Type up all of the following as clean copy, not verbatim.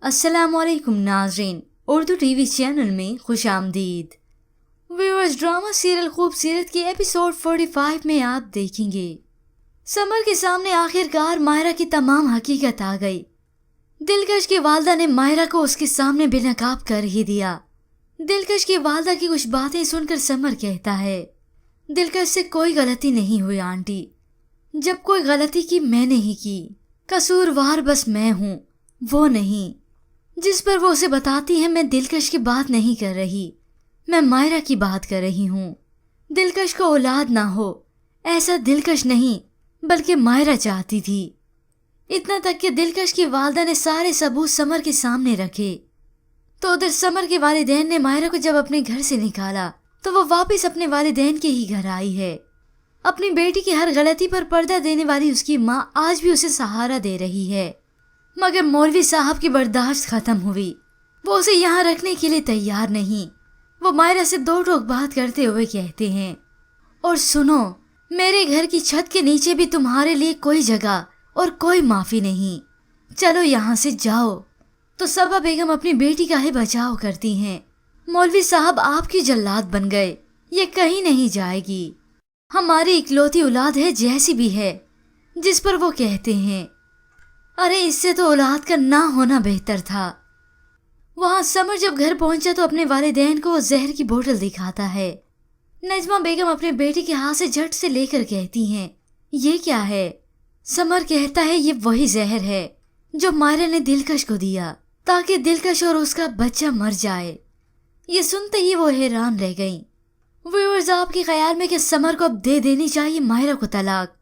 अस्सलाम वालेकुम नाज़रीन, उर्दू टीवी चैनल में खुश आमदीद। व्यूअर्स, ड्रामा सीरियल खूबसूरत के एपिसोड 45 में आप देखेंगे समर के सामने आखिरकार मायरा की तमाम हकीकत आ गई। दिलकश की वालदा ने मायरा को उसके सामने बेनकाब कर ही दिया। दिलकश की वालदा की कुछ बातें सुनकर समर कहता है, दिलकश से कोई गलती नहीं हुई आंटी, जब कोई गलती की मैंने ही की, कसूरवार बस मैं हूँ, वो नहीं। जिस पर वो उसे बताती है मैं दिलकश की बात नहीं कर रही, मैं मायरा की बात कर रही हूँ। दिलकश को औलाद ना हो ऐसा दिलकश नहीं बल्कि मायरा चाहती थी। इतना तक कि दिलकश की वालदा ने सारे सबूत समर के सामने रखे। तो उधर समर के वालिदैन ने मायरा को जब अपने घर से निकाला तो वो वापस अपने वालिदैन के ही घर आई है। अपनी बेटी की हर गलती पर पर्दा देने वाली उसकी माँ आज भी उसे सहारा दे रही है। मगर मौलवी साहब की बर्दाश्त खत्म हुई, वो उसे यहाँ रखने के लिए तैयार नहीं। वो मायरा से दो टोक बात करते हुए कहते हैं, और सुनो, मेरे घर की छत के नीचे भी तुम्हारे लिए कोई जगह और कोई माफी नहीं, चलो यहाँ से जाओ। तो सबा बेगम अपनी बेटी का ही बचाव करती हैं। मौलवी साहब आपकी जल्लाद बन गए, ये कहीं नहीं जाएगी, हमारी इकलौती औलाद है जैसी भी है। जिस पर वो कहते हैं, अरे इससे तो औलाद का ना होना बेहतर था। वहां समर जब घर पहुंचा तो अपने वालिदैन को जहर की बोतल दिखाता है। नजमा बेगम अपने बेटी के हाथ से झट से लेकर कहती हैं, ये क्या है? समर कहता है, ये वही जहर है जो मायरा ने दिलकश को दिया ताकि दिलकश और उसका बच्चा मर जाए। ये सुनते ही वो हैरान रह गईं। व्यूअर्स, आपके ख्याल में कि समर को अब दे देनी चाहिए मायरा को तलाक,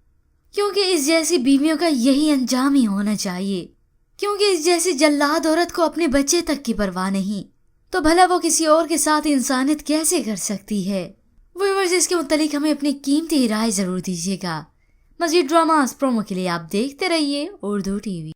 क्योंकि इस जैसी बीवियों का यही अंजाम ही होना चाहिए, क्योंकि इस जैसी जल्लाद औरत को अपने बच्चे तक की परवाह नहीं, तो भला वो किसी और के साथ इंसानियत कैसे कर सकती है? व्यूअर्स, इसके मुतालिक हमें अपनी कीमती राय जरूर दीजिएगा। मज़ीद ड्रामास प्रोमो के लिए आप देखते रहिए उर्दू टीवी।